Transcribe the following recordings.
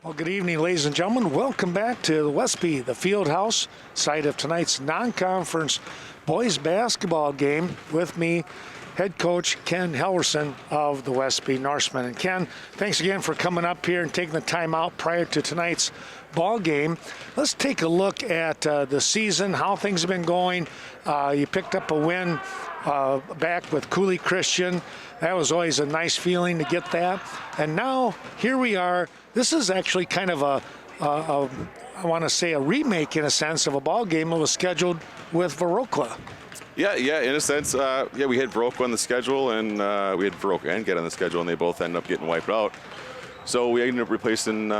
Well, good evening, ladies and gentlemen. Welcome back to the Westby, the field house, site of tonight's non-conference boys basketball game. With me, head coach Ken Helverson of the Westby Norsemen. And Ken, thanks again for coming up here and taking the time out prior to tonight's ball game. Let's take a look at the season, how things have been going. You picked up a win back with Cooley Christian. That was always a nice feeling to get that. And now here we are. This is actually kind of I want to say a remake in a sense of a ball game that was scheduled with Viroqua. Yeah, in a sense, we had Viroqua on the schedule, and we had Viroqua and Get on the schedule, and they both ended up getting wiped out. So we ended up replacing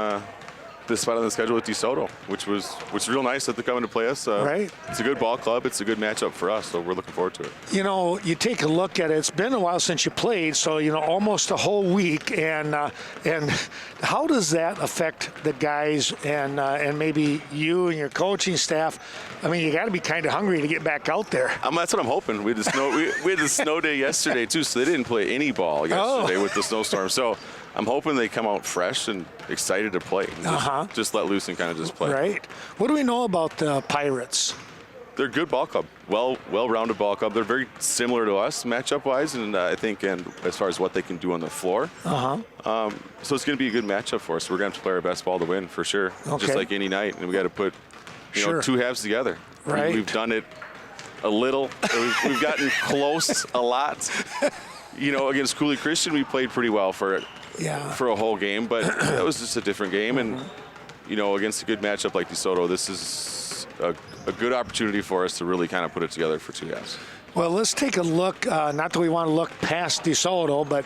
this spot on the schedule with DeSoto, which was real nice that they're coming to play us. Right. It's a good ball club. It's a good matchup for us, so we're looking forward to it. You know, you take a look at it. It's been a while since you played, so almost a whole week. And how does that affect the guys and maybe you and your coaching staff? I mean, you got to be kind of hungry to get back out there. That's what I'm hoping. We had the snow day yesterday too, so they didn't play any ball yesterday with the snowstorm. So I'm hoping they come out fresh and excited to play. Just let loose and kind of just play. Right. What do we know about the Pirates? They're a good ball club, well-rounded ball club. They're very similar to us matchup-wise, and I think, and as far as what they can do on the floor. So it's going to be a good matchup for us. We're going to have to play our best ball to win for sure, just like any night, and we got to put two halves together. Right. We've done it a little. We've gotten close a lot. Against Cooley Christian, we played pretty well for a whole game, but that was just a different game. And, against a good matchup like DeSoto, this is a good opportunity for us to really kind of put it together for two halves. Well, let's take a look, not that we want to look past DeSoto, but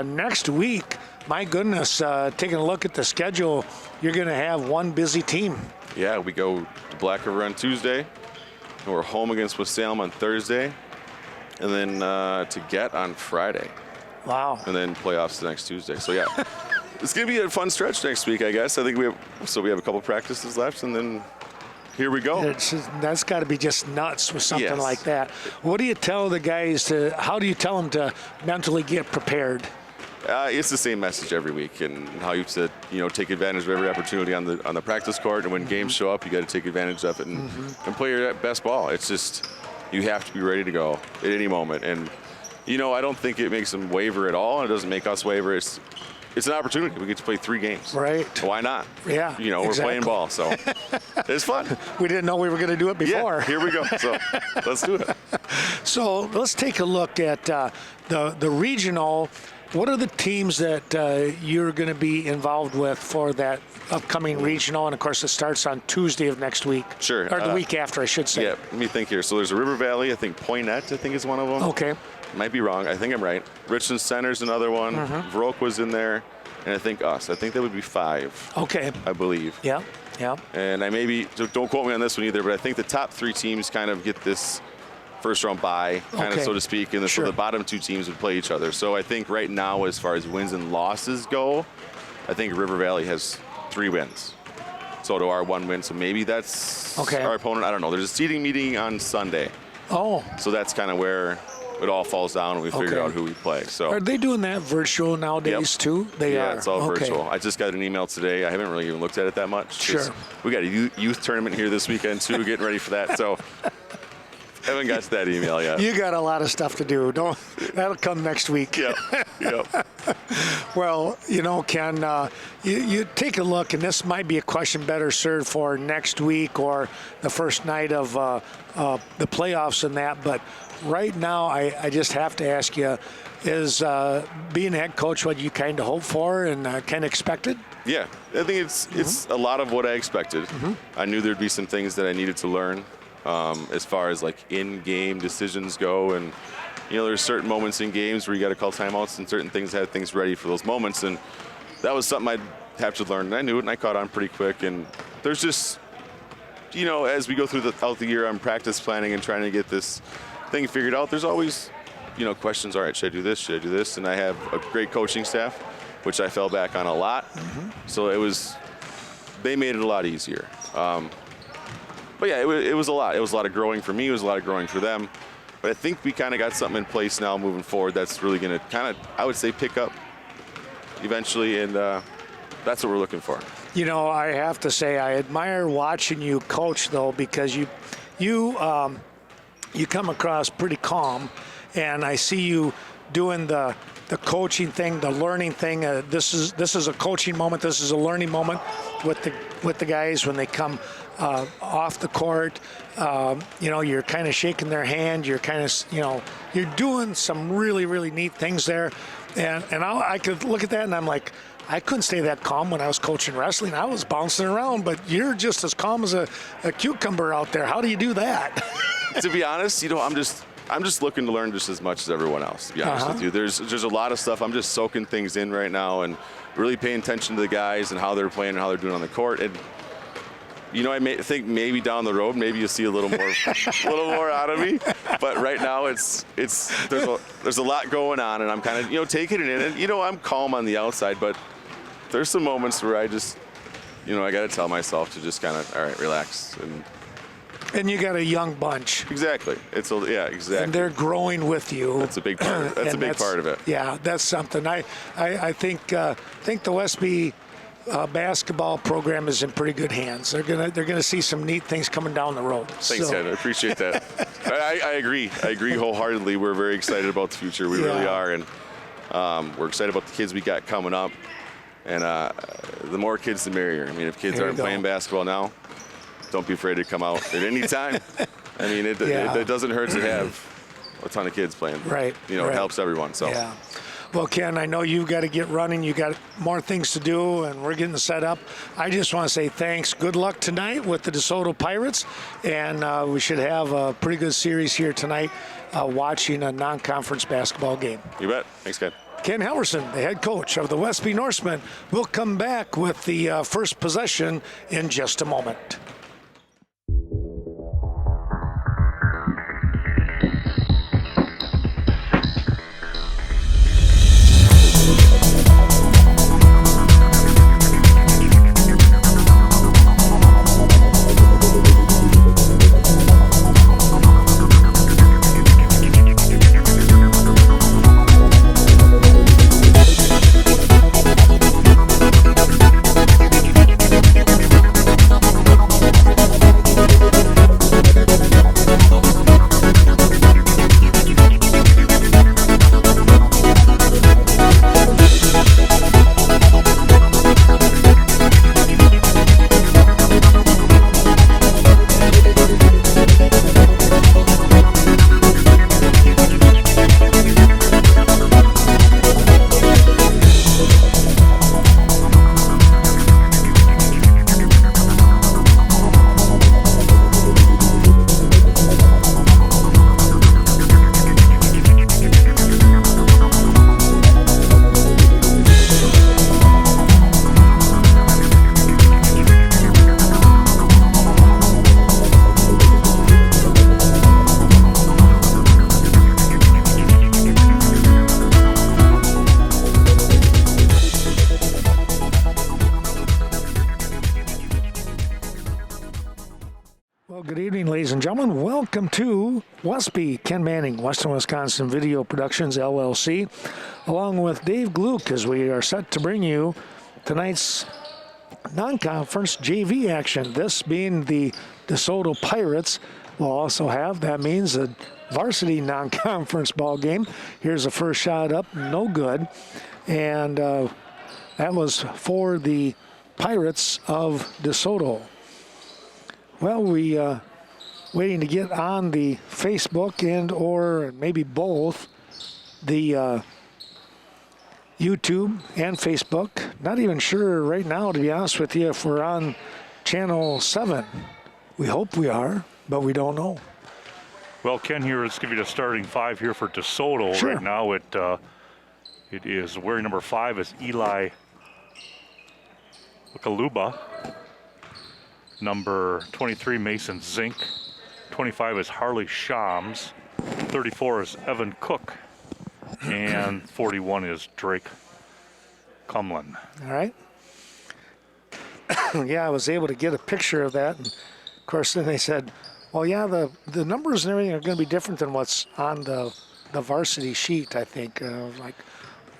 next week, my goodness, taking a look at the schedule, you're going to have one busy team. Yeah, we go to Black River on Tuesday, and we're home against West Salem on Thursday, and then to Get on Friday. Wow. And then playoffs the next Tuesday. So, yeah, it's going to be a fun stretch next week, I guess. I think we have a couple practices left, and then here we go. That's got to be just nuts with something like that. What do you tell the guys how do you tell them to mentally get prepared? It's the same message every week, and how you said, take advantage of every opportunity on the practice court, and when games show up, you got to take advantage of it and play your best ball. It's just, you have to be ready to go at any moment. And, I don't think it makes them waver at all, and it doesn't make us waver. It's an opportunity. We get to play 3 games. Right. Why not? Yeah, We're playing ball, so it's fun. We didn't know we were going to do it before. Yeah, here we go. So let's do it. So let's take a look at the regional. What are the teams that you're going to be involved with for that upcoming regional? And, of course, it starts on Tuesday of next week. Sure. Or the week after, I should say. Yeah, let me think here. So there's a River Valley. I think Poynette, is one of them. Okay. Might be wrong. I think I'm right. Richland Center's another one. Viroqua's in there. And I think us. I think that would be 5. Okay. I believe. Yeah. And don't quote me on this one either, but I think the top 3 teams kind of get this first round bye, kind of so to speak, and so the bottom 2 teams would play each other. So I think right now, as far as wins and losses go, I think River Valley has 3 wins. So to our 1 win, so maybe that's our opponent. I don't know. There's a seeding meeting on Sunday. Oh. So that's kind of where it all falls down and we figure out who we play. So are they doing that virtual nowadays too? They are. Yeah, it's all virtual. I just got an email today. I haven't really even looked at it that much. Sure. We got a youth tournament here this weekend too, getting ready for that. So I haven't got to that email yet. You got a lot of stuff to do. That'll come next week. Yep. Well, Ken, you take a look, and this might be a question better served for next week or the first night of the playoffs and that. But right now, I just have to ask you, is being a head coach what you kind of hope for and kind of expected? Yeah, I think it's a lot of what I expected. I knew there'd be some things that I needed to learn. As far as like in-game decisions go, and there's certain moments in games where you got to call timeouts and certain things, have things ready for those moments, and that was something I'd have to learn. And I knew it, and I caught on pretty quick. And there's just, as we go throughout the year, I'm practice planning and trying to get this thing figured out. There's always, questions. All right, should I do this? Should I do this? And I have a great coaching staff, which I fell back on a lot. So they made it a lot easier. But yeah, it was a lot. It was a lot of growing for me. It was a lot of growing for them. But I think we kind of got something in place now moving forward that's really going to kind of, I would say, pick up eventually. And that's what we're looking for. You know, I have to say I admire watching you coach, though, because you come across pretty calm, and I see you doing the coaching thing, the learning thing. This is a coaching moment. This is a learning moment with the guys when they come off the court. You know, you're kind of shaking their hand. You're kind of, you know, you're doing some really, really neat things there. And I could look at that and I'm like, I couldn't stay that calm when I was coaching wrestling. I was bouncing around, but you're just as calm as a cucumber out there. How do you do that? To be honest, you know, I'm just looking to learn just as much as everyone else, to be honest with you. There's a lot of stuff. I'm just soaking things in right now and really paying attention to the guys and how they're playing and how they're doing on the court. And, you know, I think maybe down the road, maybe you'll see a little more out of me. But right now, there's a lot going on, and I'm kind of, you know, taking it in. And, you know, I'm calm on the outside, but there's some moments where I just, you know, I got to tell myself to just kind of, all right, relax. And you got a young bunch. Exactly. Exactly. And they're growing with you. That's a big part. That's a big part of it. Yeah, that's something. I think the Westby basketball program is in pretty good hands. They're gonna see some neat things coming down the road. Thanks, Ken. I appreciate that. I agree. I agree wholeheartedly. We're very excited about the future. We really are, and we're excited about the kids we got coming up. And the more kids, the merrier. I mean, if kids aren't playing basketball now, don't be afraid to come out at any time. I mean, it doesn't hurt to have a ton of kids playing. Right. You know, it helps everyone. So. Yeah. Well, Ken, I know you've got to get running. You got more things to do, and we're getting set up. I just want to say thanks. Good luck tonight with the DeSoto Pirates, and we should have a pretty good series here tonight watching a non-conference basketball game. You bet. Thanks, Ken. Ken Hellerson, the head coach of the Westby Norsemen, will come back with the first possession in just a moment. Good evening, ladies and gentlemen. Welcome to Westby, Ken Manning, Western Wisconsin Video Productions, LLC, along with Dave Gluck, as we are set to bring you tonight's non-conference JV action. This being the DeSoto Pirates will also have, that means a varsity non-conference ball game. Here's the first shot up, no good. And that was for the Pirates of DeSoto. Well, we waiting to get on the Facebook and or maybe both the YouTube and Facebook. Not even sure right now, to be honest with you, if we're on channel 7. We hope we are, but we don't know. Well, Ken, here, let's give you the starting 5 here for DeSoto. Sure. Right now it is wearing number 5 is Eli Kaluba. Number 23, Mason Zink. 25 is Harley Shams. 34 is Evan Cook. And 41 is Drake Cumlin. All right. Yeah, I was able to get a picture of that. And of course, then they said, well, yeah, the numbers and everything are going to be different than what's on the varsity sheet, I think. Like,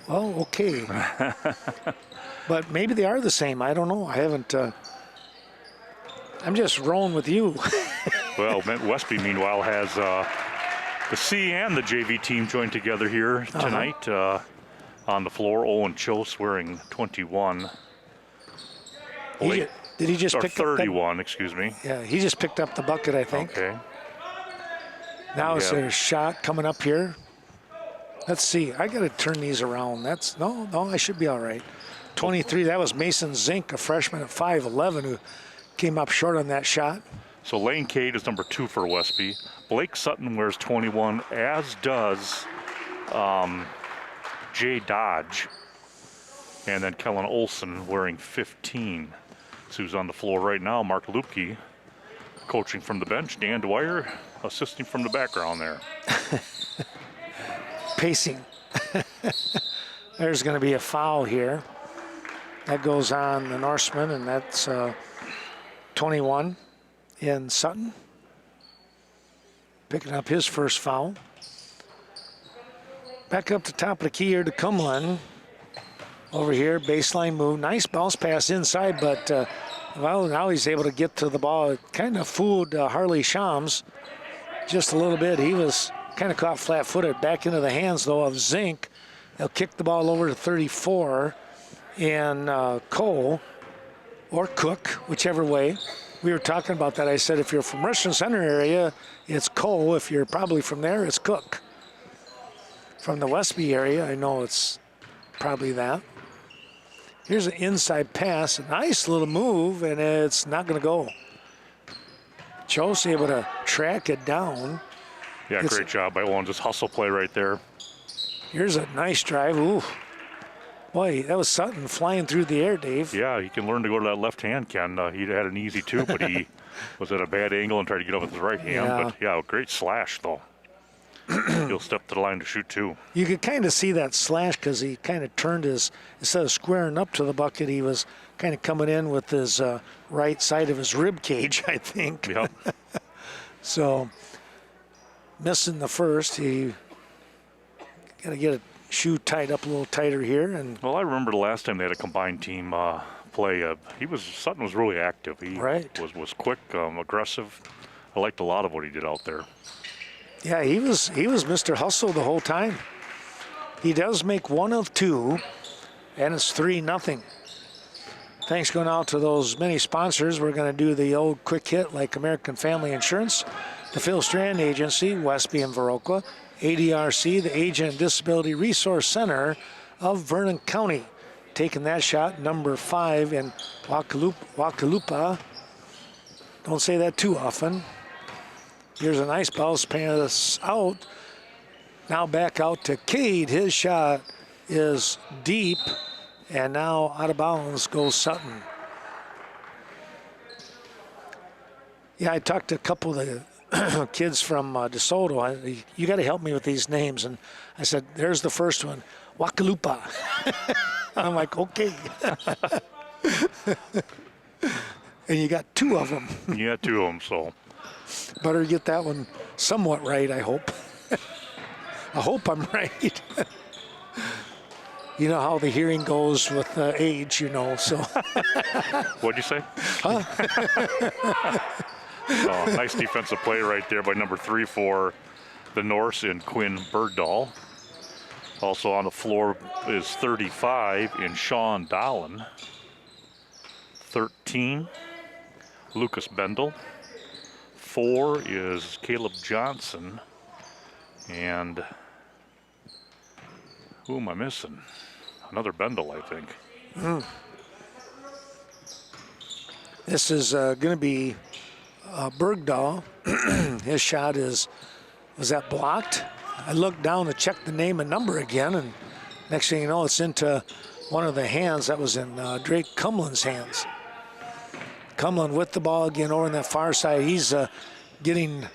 well, okay. but maybe they are the same. I don't know. I haven't. I'm just rolling with you. Well, Westby, meanwhile, has the C and the JV team joined together here tonight on the floor. Owen Chose wearing 21. Did he just or pick 31, up excuse me. Yeah, he just picked up the bucket, I think. Okay. Now is there a shot coming up here? Let's see. I got to turn these around. That's no, I should be all right. 23. That was Mason Zink, a freshman at 5'11", who came up short on that shot. So Lane Cade is number 2 for Westby. Blake Sutton wears 21, as does Jay Dodge. And then Kellen Olson wearing 15. So who's on the floor right now? Mark Lupke coaching from the bench. Dan Dwyer assisting from the background there. Pacing. There's going to be a foul here. That goes on the Norseman, and that's 21 in Sutton. Picking up his first foul. Back up to top of the key here to Cumlin. Over here, baseline move. Nice bounce pass inside, but well, now he's able to get to the ball. It kind of fooled Harley Shams just a little bit. He was kind of caught flat-footed. Back into the hands, though, of Zink. They'll kick the ball over to 34. And Cole or Cook, whichever way. We were talking about that. I said if you're from Richmond Center area, it's Cole. If you're probably from there, it's Cook. From the Westby area, I know it's probably that. Here's an inside pass, a nice little move, and it's not going to go. Chose able to track it down. Yeah, great job by Owen. Just hustle play right there. Here's a nice drive. Ooh. Boy, that was Sutton flying through the air, Dave. Yeah, he can learn to go to that left hand, Ken. He had an easy 2, but he was at a bad angle and tried to get up with his right hand. Yeah. But, yeah, great slash, though. He'll step to the line to shoot 2. You could kind of see that slash because he kind of turned his, instead of squaring up to the bucket, he was kind of coming in with his right side of his rib cage, I think. Yep. So, missing the first, he got to get a shoe tied up a little tighter here. And Well, I remember the last time they had a combined team play. Sutton was really active. He was quick, aggressive. I liked a lot of what he did out there. yeah, he was Mr. Hustle the whole time. He does make 1 of 2, and it's 3-0. Thanks going out to those many sponsors. We're going to do the old quick hit like American Family Insurance, the Phil Strand Agency, Westby and Viroqua, ADRC, the Agent and Disability Resource Center of Vernon County. Taking that shot, number 5 in Wakalupa. Don't say that too often. Here's a nice bounce pass out. Now back out to Cade. His shot is deep, and now out of bounds goes Sutton. Yeah, I talked to a couple of the kids from DeSoto. You got to help me with these names. And I said, there's the first one, Wakalupa. I'm like, okay. And you got 2 of them. You got 2 of them, so. Better get that one somewhat right, I hope. I hope I'm right. You know how the hearing goes with age, you know, so. What'd you say? Huh? Oh, nice defensive play right there by number 3 for the Norse in Quinn Bergdahl. Also on the floor is 35 in Sean Dolan. 13, Lucas Bendel. 4 is Caleb Johnson. And who am I missing? Another Bendel, I think. This is going to be Bergdahl. His shot was that blocked? I looked down to check the name and number again, and next thing you know, it's into one of the hands that was in Drake Cumlin's hands. Cumlin with the ball again over on that far side. He's getting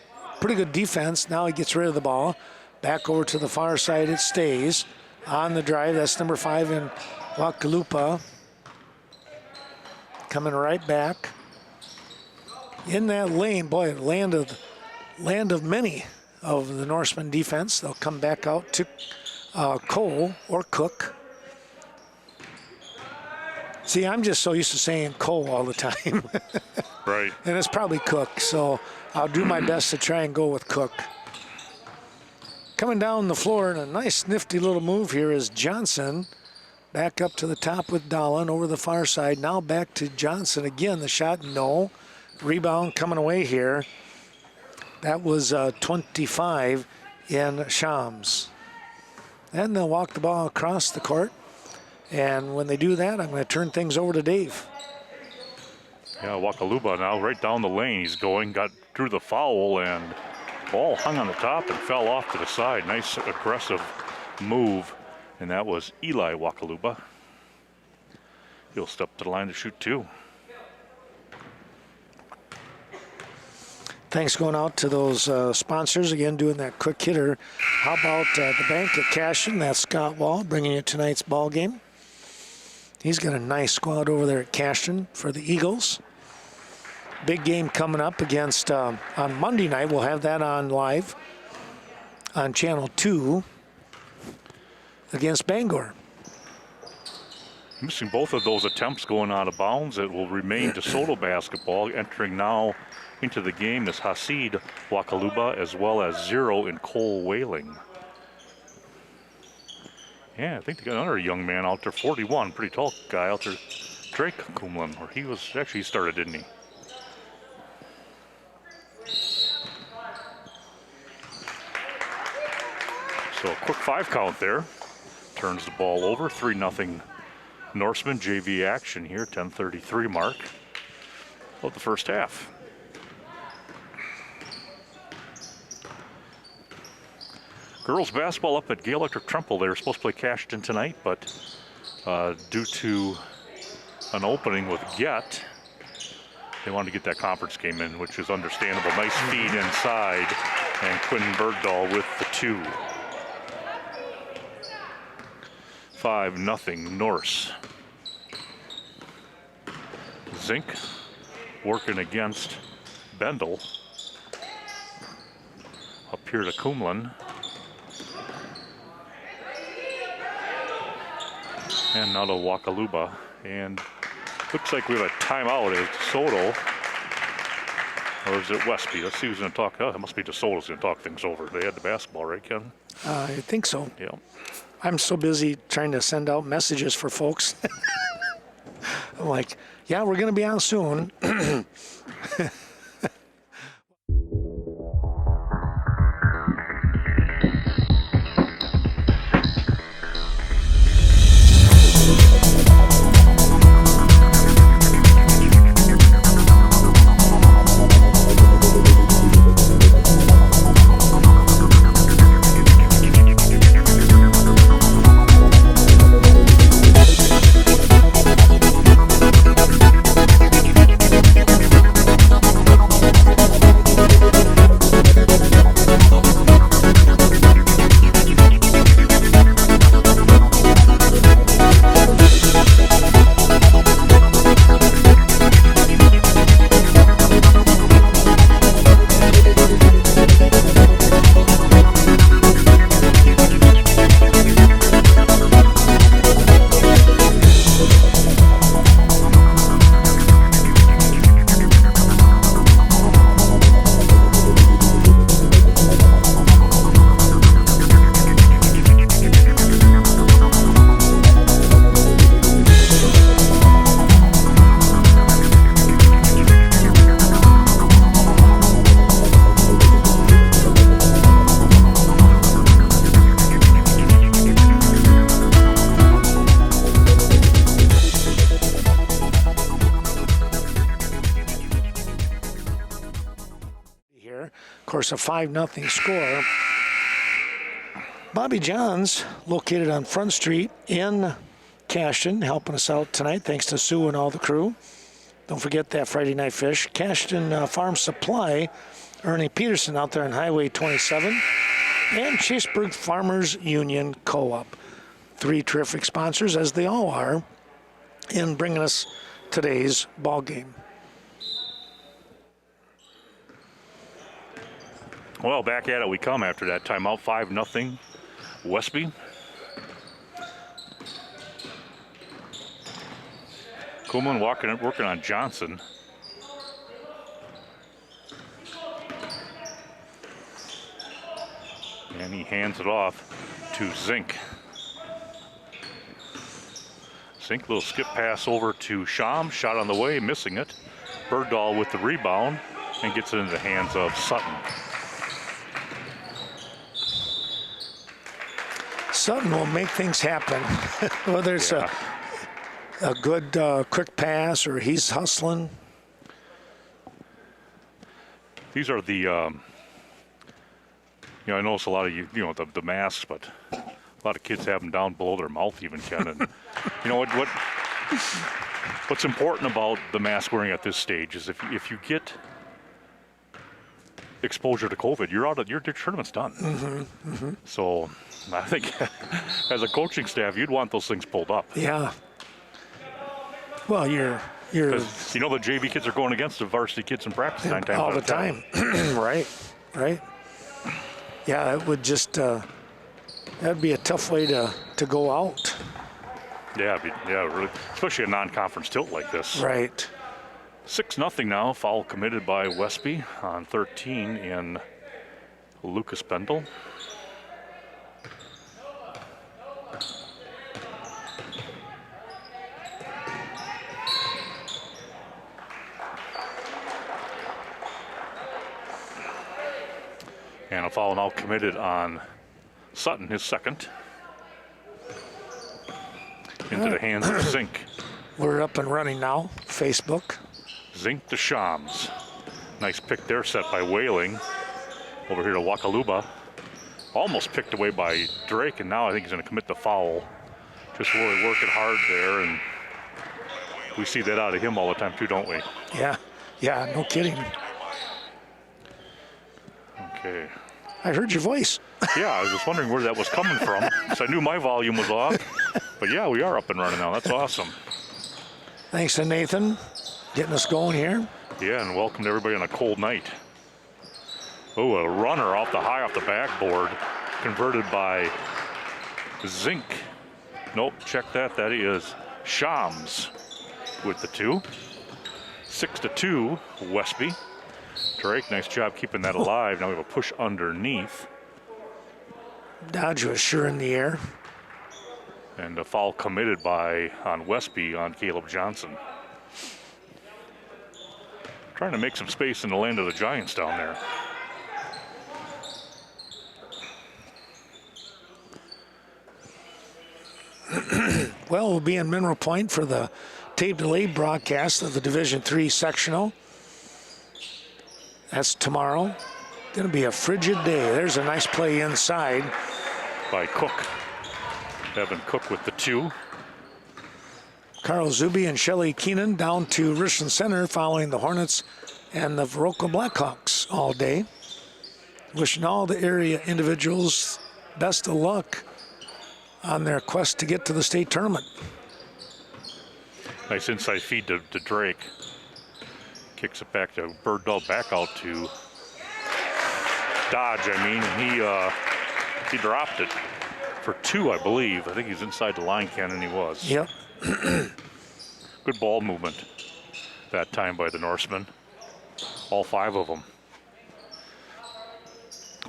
pretty good defense. Now he gets rid of the ball. Back over to the far side, it stays. On the drive, that's number 5 in Wakalupa. Coming right back. In that lane, boy, land of many of the Norseman defense. They'll come back out to Cole or Cook. See, I'm just so used to saying Cole all the time. Right. And it's probably Cook, so I'll do my best to try and go with Cook. Coming down the floor in a nice nifty little move here is Johnson. Back up to the top with Dolan over the far side. Now back to Johnson again. The shot, no. Rebound coming away here. That was 25 in Shams. And they'll walk the ball across the court. And when they do that, I'm going to turn things over to Dave. Yeah, Wakaluba now right down the lane. He's going, got through the foul, and ball hung on the top and fell off to the side. Nice aggressive move, and that was Eli Wakaluba. He'll step to the line to shoot two. Thanks going out to those sponsors, again, doing that quick hitter. How about the bank at Cashion? That's Scott Wall bringing you tonight's ball game. He's got a nice squad over there at Cashion for the Eagles. Big game coming up against, on Monday night. We'll have that on live on Channel 2 against Bangor. Missing both of those attempts going out of bounds. It will remain DeSoto basketball. Entering now into the game is Hasid Wakaluba, as well as 0 in Cole Whaling. Yeah, I think they got another young man out there, 41, pretty tall guy out there, Drake Kumlin, or he was, actually he started, didn't he? So a quick 5 count there. Turns the ball over, 3-0 Norseman. JV action here, 10:33 mark of the first half. Girls basketball up at Gale Electric Trumbull. They were supposed to play Cashion tonight, but due to an opening with Get, they wanted to get that conference game in, which is understandable. Nice feed inside, and Quinn Bergdahl with the 2. 5-0 Norse. Zink working against Bendel. Up here to Kumlin. And now to Wakaluba. And looks like we have a timeout at DeSoto. Or is it Westby? Let's see who's going to talk. Oh, it must be DeSoto's going to talk things over. They had the basketball, right, Ken? I think so. Yeah. I'm so busy trying to send out messages for folks. I'm like, yeah, we're going to be on soon. A 5-0 score. Bobby Johns, located on Front Street in Cashion, helping us out tonight. Thanks to Sue and all the crew. Don't forget that Friday Night Fish. Cashion Farm Supply, Ernie Peterson out there on Highway 27. And Chaseburg Farmers Union Co-op. 3 terrific sponsors, as they all are, in bringing us today's ball game. Well, back at it we come after that timeout. 5-0 Westby. Kuhlman working on Johnson. And he hands it off to Zink. Zink, little skip pass over to Shams. Shot on the way, missing it. Bergdahl with the rebound and gets it into the hands of Sutton. Sutton will make things happen, whether it's a good quick pass or he's hustling. These are the, I notice a lot of the masks, but a lot of kids have them down below their mouth even, Ken. And you know what's important about the mask wearing at this stage is if you get exposure to COVID, your tournament's done. So I think as a coaching staff, you'd want those things pulled up. Yeah. Well, you're the JV kids are going against the varsity kids in practice 9 times all out the of 10. time. Right. Yeah, it would just that'd be a tough way to go out. Yeah, really, especially a non-conference tilt like this. Right. 6-0 now. Foul committed by Westby on 13 in Lucas Bendel. And a foul now committed on Sutton, his second. Into the hands of Zink. We're up and running now. Facebook. Zink to Shams. Nice pick there set by Whaling. Over here to Wakaluba. Almost picked away by Drake, and now I think he's going to commit the foul. Just really working hard there, and we see that out of him all the time too, don't we? Yeah, no kidding. Okay. I heard your voice. Yeah, I was just wondering where that was coming from, because I knew my volume was off. But yeah, we are up and running now. That's awesome. Thanks to Nathan getting us going here. Yeah, and welcome to everybody on a cold night. Oh, a runner off the backboard, converted by Zink. Nope, check that. That is Shams with the 2. 6-2, Westby. Drake, nice job keeping that alive. Now we have a push underneath. Dodge was sure in the air. And a foul committed on Westby on Caleb Johnson. Trying to make some space in the land of the Giants down there. Well, we'll be in Mineral Point for the tape delay broadcast of the Division III sectional. That's tomorrow. Going to be a frigid day. There's a nice play inside. By Cook. Evan Cook with the 2. Carl Zuby and Shelley Keenan down to Richland Center following the Hornets and the Viroqua Blackhawks all day. Wishing all the area individuals best of luck on their quest to get to the state tournament. Nice inside feed to Drake. Kicks it back to Bergdahl, back out to Dodge. He dropped it for 2, I believe. I think he's inside the line, Ken, and he was. Yep. Good ball movement that time by the Norsemen. All 5 of them.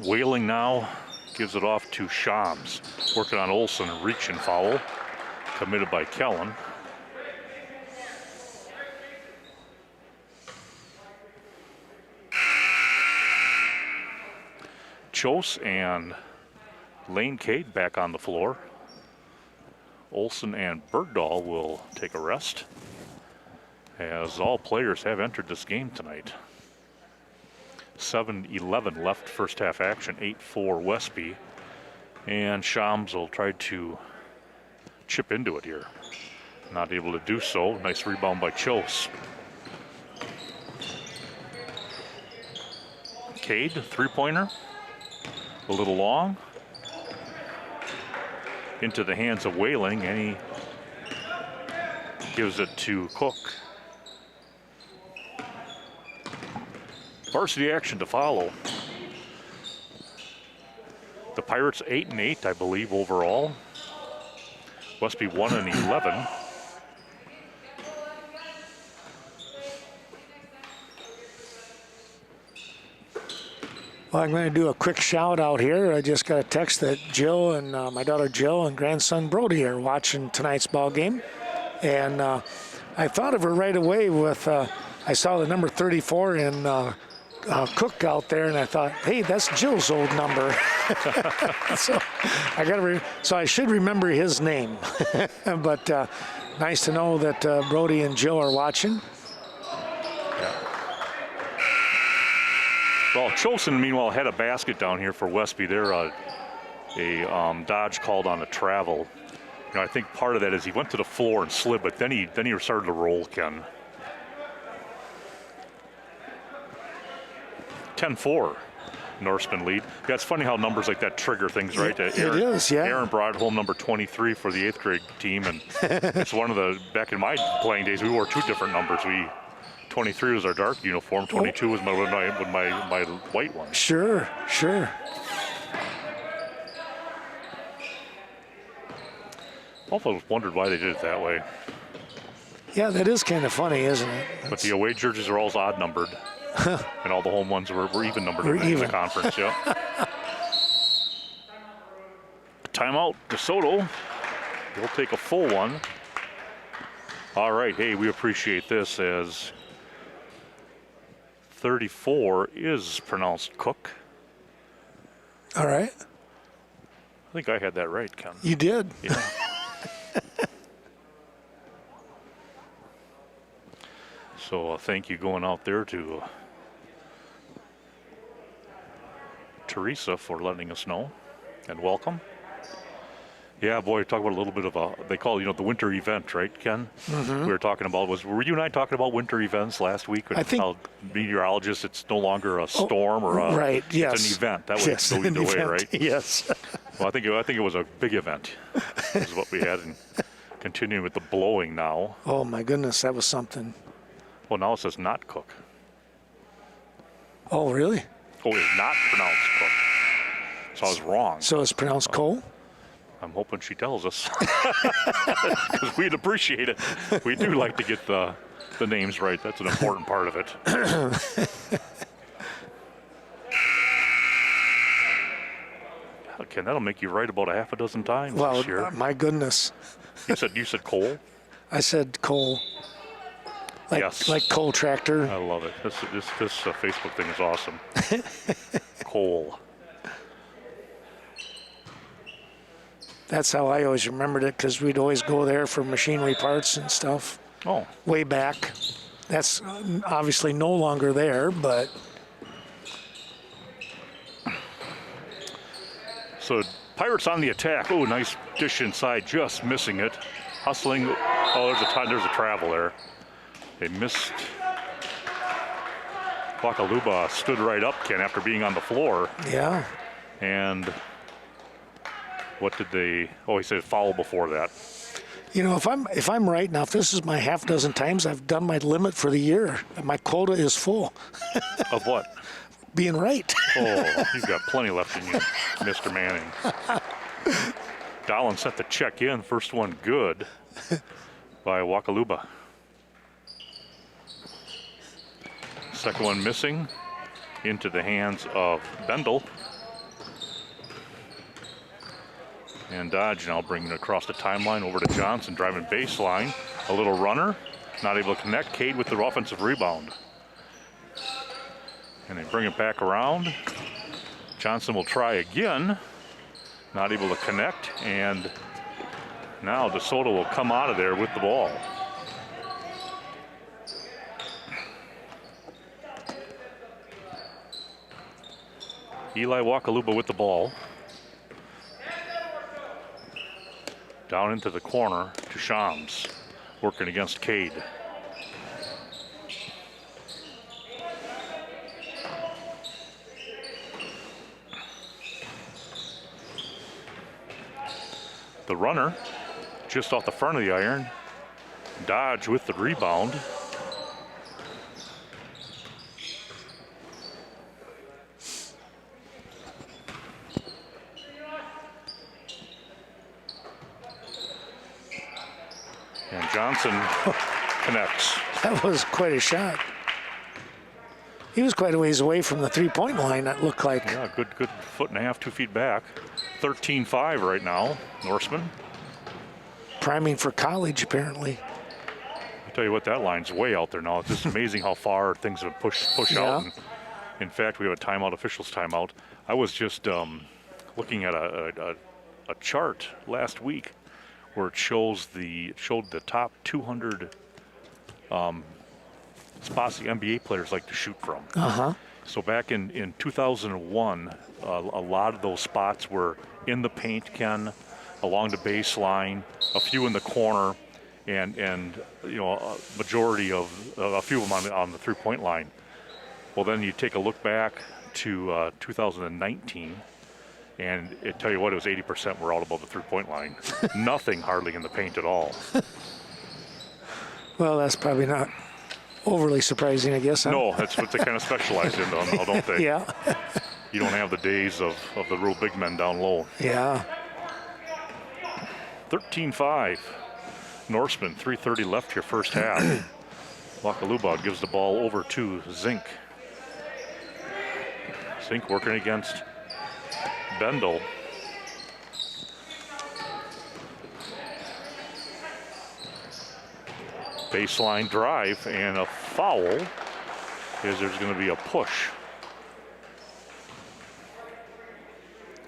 Whaling now gives it off to Shams. Working on Olsen, reach and foul. Committed by Kellen. Chose and Lane Cade back on the floor. Olsen and Bergdahl will take a rest, as all players have entered this game tonight. 7:11 left first half action, 8-4 Westby. And Shams will try to chip into it here. Not able to do so. Nice rebound by Chose. Cade, 3-pointer. A little long. Into the hands of Whaling, and he gives it to Cook. Varsity action to follow. The Pirates 8-8, I believe, overall. Westby 1-11. Well, I'm going to do a quick shout out here. I just got a text that Jill and my daughter Jill and grandson Brody are watching tonight's ball game. And I thought of her right away with, I saw the number 34 in Cook out there, and I thought, hey, that's Jill's old number. So so I should remember his name. But nice to know that Brody and Jill are watching. Well, Chosen, meanwhile, had a basket down here for Westby. They're a Dodge called on a travel. You know, I think part of that is he went to the floor and slid, but then he started to roll, Ken. 10-4, Norseman lead. Yeah, it's funny how numbers like that trigger things, right? It is, yeah. Aaron brought home number 23 for the 8th grade team, and it's one of the, back in my playing days, we wore 2 different numbers. 23 was our dark uniform, 22 was my white one. Sure. I've always wondered why they did it that way. Yeah, that is kind of funny, isn't it? But the away jerseys are all odd numbered, and all the home ones were even numbered in the conference. Yeah. Timeout, DeSoto. We'll take a full one. All right, hey, we appreciate this as 34 is pronounced Cook. All right. I think I had that right, Ken. You did. Yeah. So thank you going out there to Teresa for letting us know, and welcome. Yeah, boy, talk about a little bit of they call it, the winter event, right, Ken? Mm-hmm. We were talking about, were you and I talking about winter events last week? I think. How meteorologists, it's no longer a storm or a, right, yes. It's an event. That would go either way, right? Yes. Well, I think it was a big event, is what we had, and continuing with the blowing now. Oh, my goodness, that was something. Well, now it says not Cook. Oh, really? Oh, it's not pronounced Cook. So I was wrong. So it's pronounced Cole? I'm hoping she tells us, because we'd appreciate it. We do like to get the names right. That's an important part of it. Ken, that'll make you right about a half a dozen times this year. Well, my goodness. You said Cole? I said Cole. Yes. Like Cole Tractor. I love it. This Facebook thing is awesome. Cole. That's how I always remembered it, because we'd always go there for machinery parts and stuff. Oh. Way back. That's obviously no longer there, but. So Pirates on the attack. Oh, nice dish inside, just missing it. Hustling. Oh, there's a travel there. They missed. Wakaluba stood right up, Ken, after being on the floor. Yeah. And what did they? Oh, he said foul before that. If I'm right now, if this is my half dozen times I've done my limit for the year, my quota is full. Of what? Being right. Oh, you've got plenty left in you, Mr. Manning. Dallin set the check in. First one good by Wakaluba. Second one missing into the hands of Bendel. And Dodge now bringing it across the timeline over to Johnson, driving baseline. A little runner, not able to connect. Cade with the offensive rebound. And they bring it back around. Johnson will try again. Not able to connect. And now DeSoto will come out of there with the ball. Eli Wakaluba with the ball. Down into the corner to Shams, working against Cade. The runner, just off the front of the iron. Dodge with the rebound. And Johnson connects. That was quite a shot. He was quite a ways away from the three-point line, that looked like. Yeah, good foot and a half, 2 feet back. 13-5 right now, Norseman. Priming for college, apparently. I tell you what, that line's way out there now. It's just amazing how far things have pushed out. And in fact, we have a timeout, officials timeout. I was just looking at a chart last week where it showed the top 200 spots the NBA players like to shoot from. So back in 2001, a lot of those spots were in the paint, Ken, along the baseline, a few in the corner, and you know, a majority of a few of them on the three-point line. Well, then you take a look back to 2019, and it tell you what, it was 80% were out above the three-point line. Nothing hardly in the paint at all. Well, that's probably not overly surprising, I guess. Huh? No, that's what they kind of specialize in, though, don't they? Yeah. You don't have the days of the real big men down low. Yeah. 13-5. Norseman, 3:30 left here, first half. Wakalubov gives the ball over to Zink. Zink working against Bendel. Baseline drive and a foul, as there's going to be a push.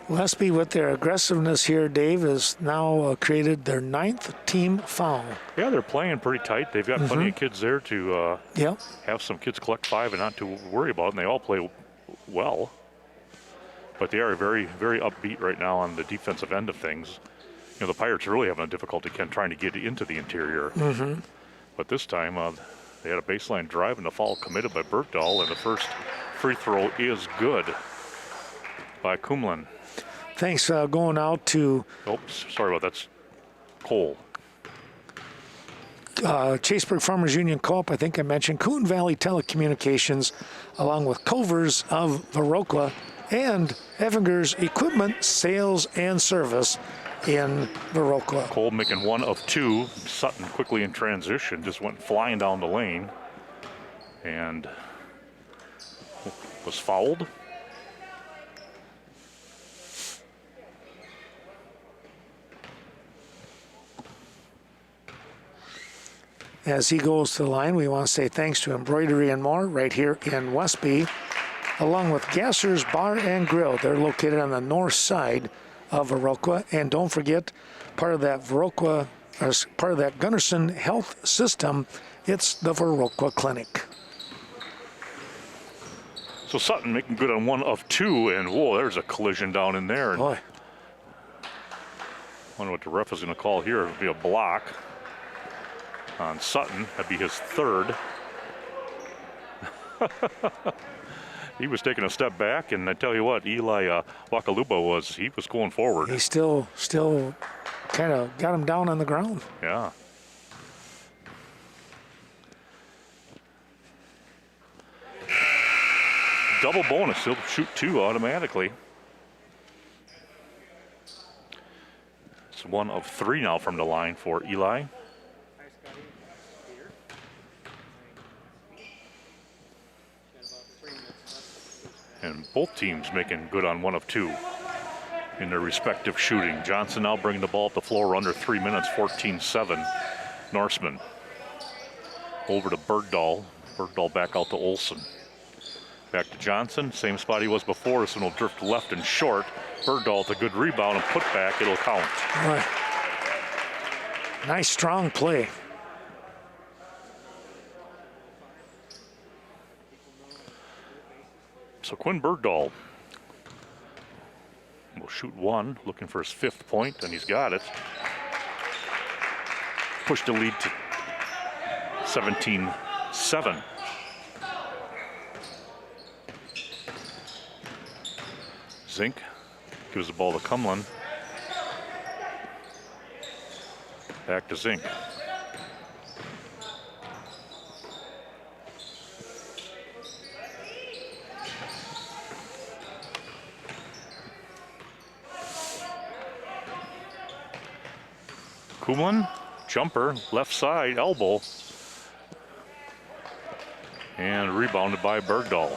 Westby, with their aggressiveness here, Dave, has now created their 9th team foul. Yeah, they're playing pretty tight. They've got plenty of kids there to have some kids collect 5 and not to worry about it, and they all play well. But they are very, very upbeat right now on the defensive end of things. You know, the Pirates are really having a difficulty trying to get into the interior. But this time, they had a baseline drive and the foul committed by Bergdahl, and the first free throw is good by Kumlin. Thanks going out to... Oops, sorry about that. That's Cole. Chaseburg Farmers Union Co-op, I think I mentioned, Coon Valley Telecommunications, along with Culver's of Viroqua, and Evinger's Equipment Sales and Service in Viroqua. Cole making 1 of 2. Sutton quickly in transition, just went flying down the lane and was fouled. As he goes to the line, we want to say thanks to Embroidery and More right here in Westby, along with Gasser's Bar and Grill. They're located on the north side of Viroqua. And don't forget, part of that Viroqua, or part of that Gunnarsson Health System, it's the Viroqua Clinic. So Sutton making good on 1 of 2, and whoa, there's a collision down in there. Boy. I wonder what the ref is going to call here. It'll be a block on Sutton. That'd be his 3rd. He was taking a step back, and I tell you what, Eli Wakaluba was going forward. He still kind of got him down on the ground. Yeah. Double bonus, he'll shoot 2 automatically. It's 1 of 3 now from the line for Eli. And both teams making good on 1 of 2 in their respective shooting. Johnson now bringing the ball up the floor under 3 minutes, 14-7. Norseman over to Bergdahl. Bergdahl back out to Olsen. Back to Johnson, same spot he was before. This one will drift left and short. Bergdahl with a good rebound and put back, it'll count. Right. Nice strong play. So Quinn Bergdahl will shoot 1, looking for his 5th point, and he's got it. Push the lead to 17-7. Zink gives the ball to Kumlin. Back to Zink. Kumlin, jumper, left side, elbow. And rebounded by Bergdahl.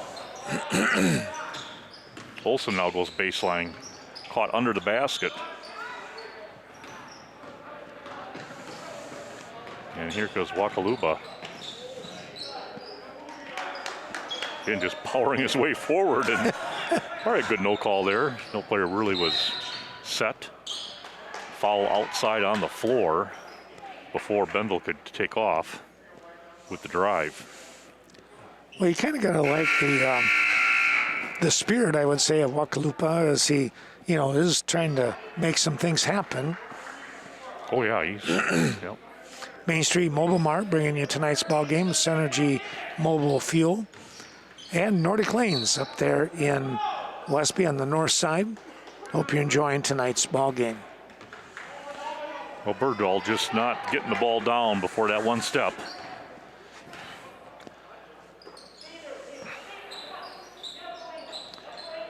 Olsen now goes baseline, caught under the basket. And here goes Wakaluba. And just powering his way forward. And all right, good no call there. No player really was set. Foul outside on the floor before Bendel could take off with the drive. Well, you kind of got to like the spirit, I would say, of Wakalupa as he, is trying to make some things happen. Oh, yeah, he's, yep. Main Street Mobile Mart bringing you tonight's ball game, Synergy Mobile Fuel, and Nordic Lanes up there in Westby on the north side. Hope you're enjoying tonight's ball game. Well, Bergdahl just not getting the ball down before that one step.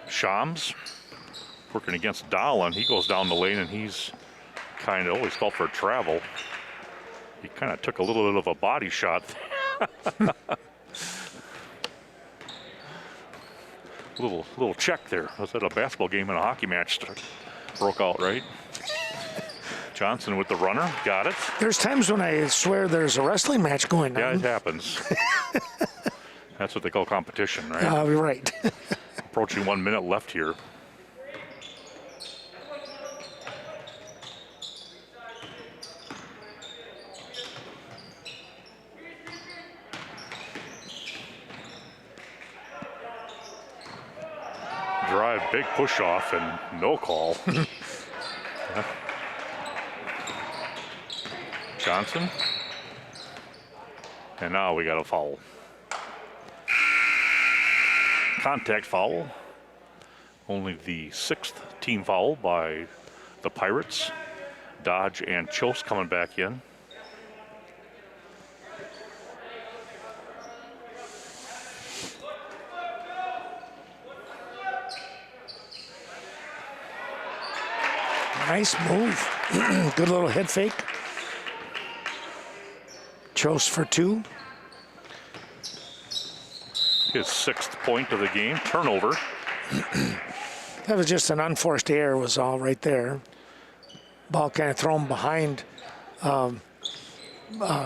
Shams working against Dahlen. He goes down the lane and he's kind of always called for a travel. He kind of took a little bit of a body shot. little check there. Was that a basketball game and a hockey match broke out, right? Johnson with the runner, got it. There's times when I swear there's a wrestling match going on. Yeah, it happens. That's what they call competition, right? Right. Approaching 1 minute left here. Drive, big push off and no call. Johnson. And now we got a foul. Contact foul. Only the 6th team foul by the Pirates. Dodge and Chose coming back in. Nice move. Good little head fake. Chose for 2. His 6th point of the game. Turnover. That was just an unforced error was all right there. Ball kind of thrown behind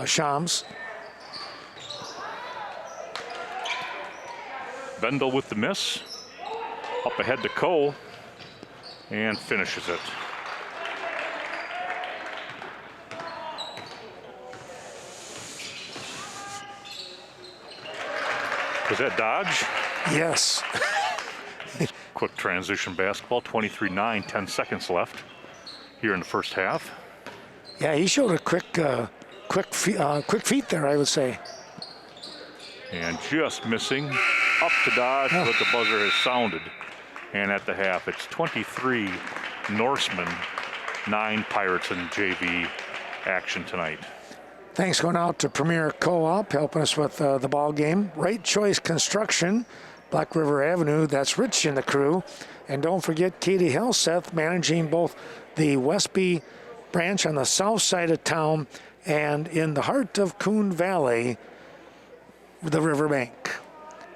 Shams. Bendel with the miss. Up ahead to Coe. And finishes it. Was that Dodge? Yes. Quick transition basketball, 23-9, 10 seconds left here in the first half. Yeah, he showed a quick feet there, I would say. And just missing, up to Dodge, but the buzzer has sounded. And at the half, it's 23 Norsemen, 9 Pirates in JV action tonight. Thanks going out to Premier Co-op, helping us with the ball game. Right Choice Construction, Black River Avenue, that's Rich in the crew. And don't forget Katie Helseth managing both the Westby branch on the south side of town and in the heart of Coon Valley, the riverbank.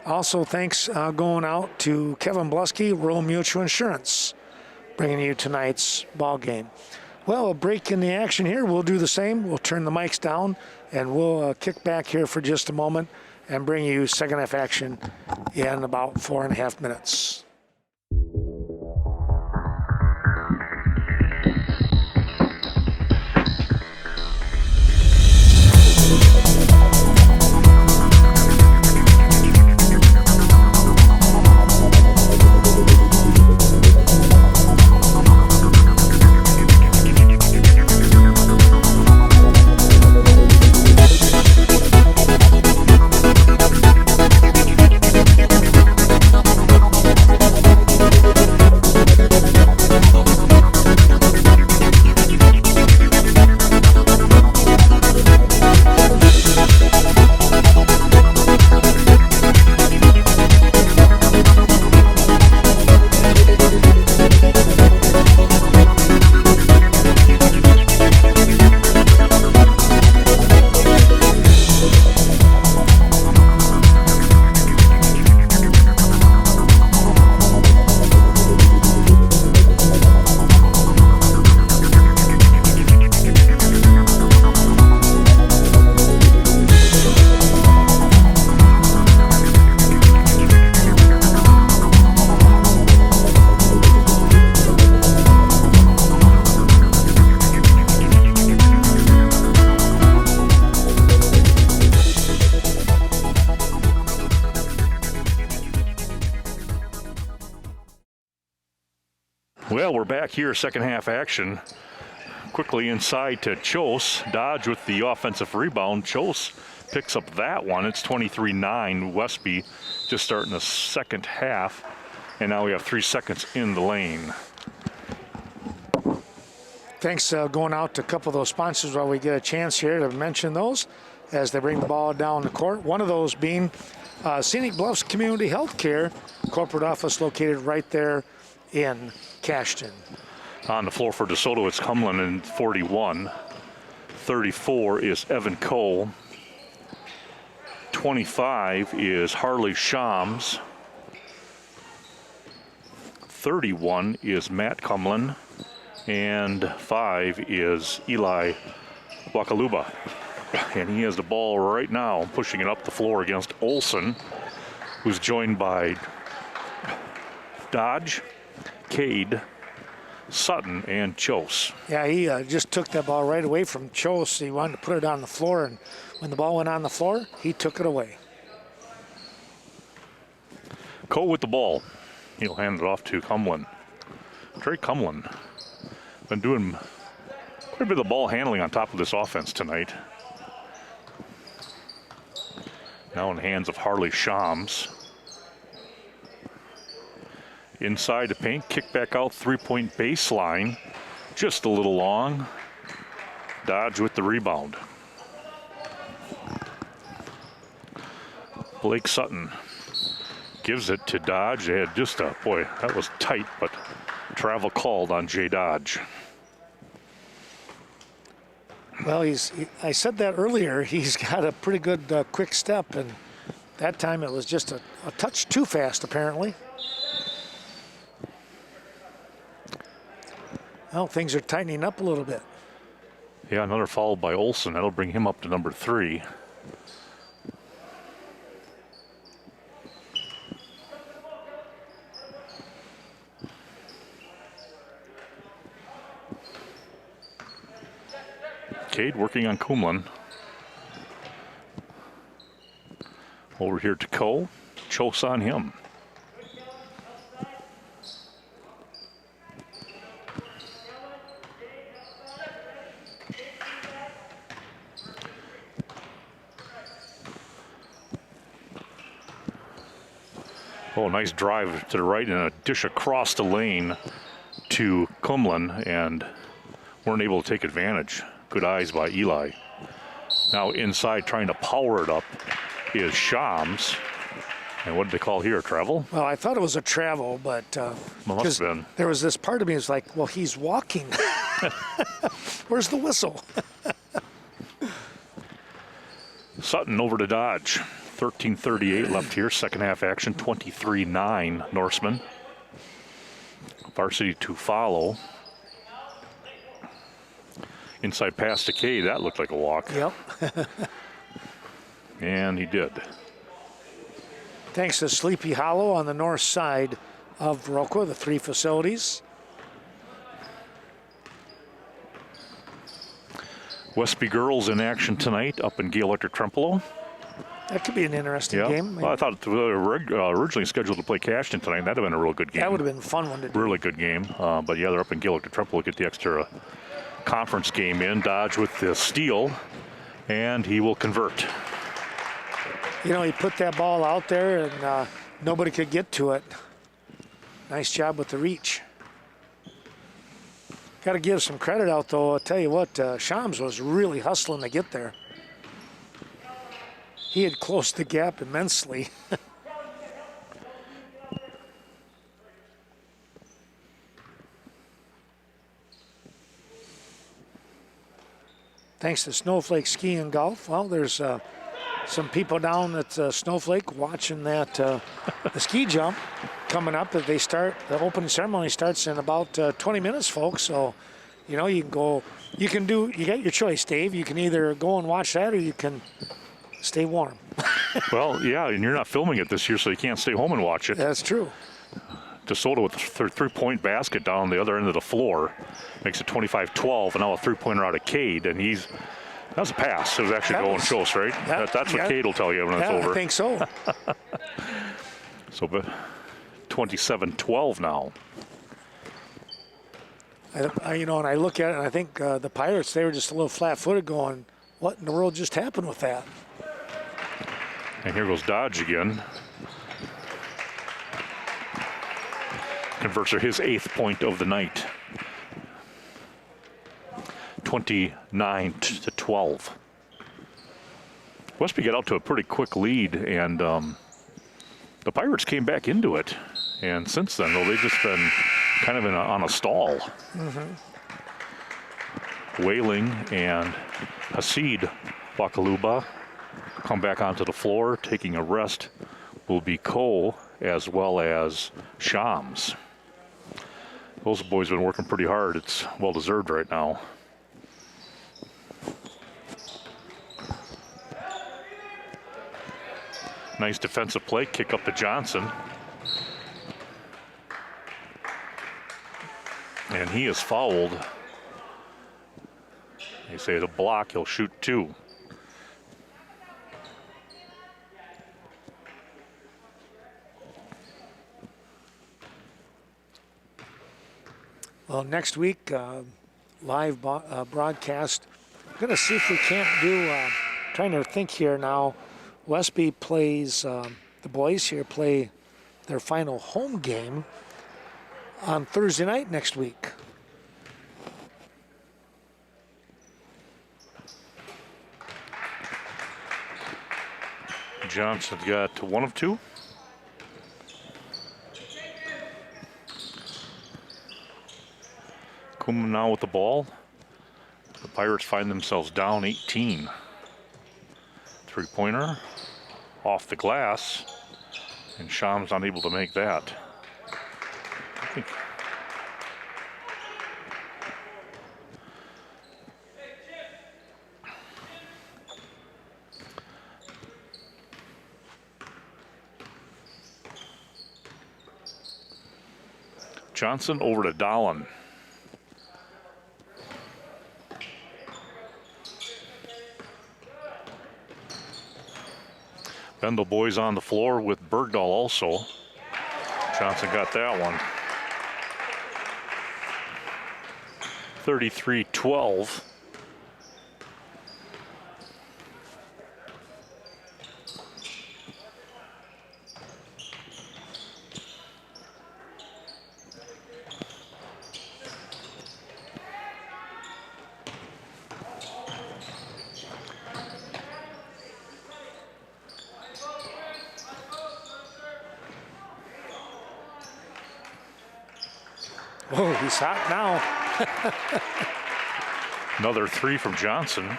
Also, thanks going out to Kevin Blusky, Rural Mutual Insurance, bringing you tonight's ball game. Well, a break in the action here. We'll do the same. We'll turn the mics down, and we'll kick back here for just a moment and bring you second half action in about 4.5 minutes. Well, we're back here, second half action. Quickly inside to Chose. Dodge with the offensive rebound. Chose picks up that one. It's 23-9. Westby just starting the second half. And now we have 3 seconds in the lane. Thanks going out to a couple of those sponsors while we get a chance here to mention those as they bring the ball down the court. One of those being Scenic Bluffs Community Healthcare, corporate office located right there in Cashton. On the floor for DeSoto, it's Cumlin in 41. 34 is Evan Cole. 25 is Harley Shams. 31 is Matt Cumlin. And 5 is Eli Wakaluba. And he has the ball right now, pushing it up the floor against Olson, who's joined by Dodge, Cade, Sutton, and Chose. Yeah, he just took that ball right away from Chose. He wanted to put it on the floor, and when the ball went on the floor, he took it away. Cole with the ball. He'll hand it off to Cumlin. Trey Cumlin been doing quite a bit of the ball handling on top of this offense tonight. Now in the hands of Harley Shams. Inside the paint, kick back out, three-point baseline. Just a little long. Dodge with the rebound. Blake Sutton gives it to Dodge. They had just a, boy, that was tight, but travel called on Jay Dodge. Well, I said that earlier. He's got a pretty good quick step, and that time it was just a touch too fast, apparently. Well, things are tightening up a little bit. Yeah, another foul by Olson. That'll bring him up to number 3. Cade working on Kumlin. Over here to Cole. Chose on him. Oh, nice drive to the right and a dish across the lane to Kumlin, and weren't able to take advantage. Good eyes by Eli. Now inside trying to power it up is Shams. And what did they call here, travel? Well, I thought it was a travel, but Must have been. There was this part of me that's like, well, he's walking. Where's the whistle? Sutton over to Dodge. 13:38 left here, second half action, 23-9 Norseman. Varsity to follow. Inside pass to Cade, that looked like a walk. Yep. And he did. Thanks to Sleepy Hollow on the north side of Viroqua, the 3 facilities. Westby girls in action tonight up in Gale Electric Trempealeau. That could be an interesting game. Well, I thought they were originally scheduled to play Cashton tonight. That'd have been a real good game. That would have been a fun one to do. Really good game. But yeah, they're up in Gale Electric Trempealeau, get the extra conference game in. Dodge with the steal, and he will convert. You know, he put that ball out there, and nobody could get to it. Nice job with the reach. Got to give some credit out, though. I'll tell you what, Shams was really hustling to get there. He had closed the gap immensely. Thanks to Snowflake Ski and Golf. Well, there's some people down at Snowflake watching that the ski jump coming up. That they start, the opening ceremony starts in about 20 minutes, folks. So, you know, you can go, you got your choice, Dave. You can either go and watch that, or you can stay warm. Well, yeah, and you're not filming it this year, so you can't stay home and watch it. That's true. DeSoto with a three-point basket down the other end of the floor. Makes it 25-12, and now a three-pointer out of Cade, and that was a pass. It was actually going close, right? That's what Cade will tell you when it's over. I think so. So, but 27-12 now. and I look at it and I think the Pirates, they were just a little flat-footed going, what in the world just happened with that? And here goes Dodge again. Converts are his 8th point of the night. 29-12. Westby got out to a pretty quick lead, and the Pirates came back into it. And since then, though, they've just been kind of on a stall. Whaling and Hasid Wakaluba come back onto the floor. Taking a rest will be Cole as well as Shams. Those boys have been working pretty hard. It's well-deserved right now. Nice defensive play, kick up to Johnson. And he is fouled. They say it's a block, he'll shoot 2. Well, next week, live broadcast. I'm going to see if we can't do, trying to think here now, Westby plays, the boys here play their final home game on Thursday night next week. Johnson's got 1 of 2. Kuma now with the ball. The Pirates find themselves down 18. Three-pointer off the glass, and Shams unable to make that. I think Johnson over to Dolan. Bendel boys on the floor with Bergdahl also. Johnson got that one. 33-12. Oh, he's hot now. Another 3 from Johnson.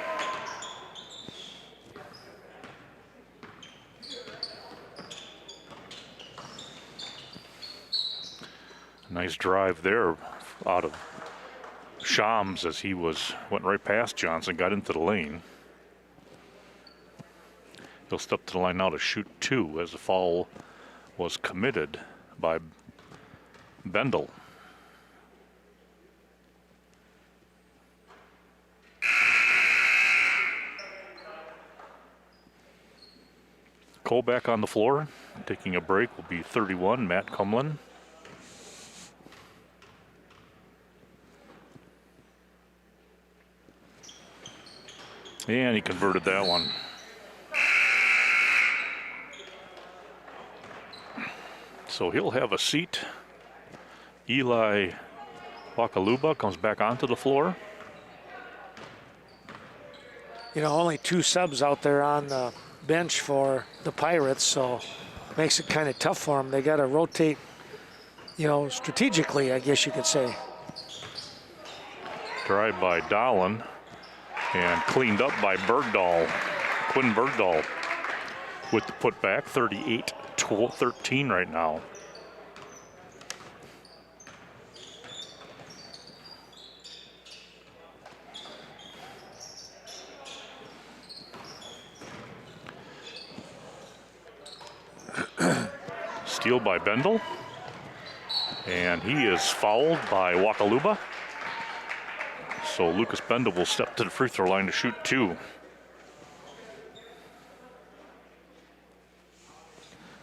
Nice drive there out of Shams as he went right past Johnson, got into the lane. He'll step to the line now to shoot 2 as the foul was committed by Bendel. Cole back on the floor. Taking a break will be 31, Matt Cumlin. And he converted that one. So he'll have a seat. Eli Wakaluba comes back onto the floor. You know, only 2 subs out there on the bench for the Pirates, so makes it kind of tough for them. They got to rotate, you know, strategically, I guess you could say. Drive by Dolan and cleaned up by Bergdahl. Quinn Bergdahl with the putback, 38-13 right now. Steal by Bendel. And he is fouled by Wakaluba. So Lucas Bendel will step to the free throw line to shoot 2.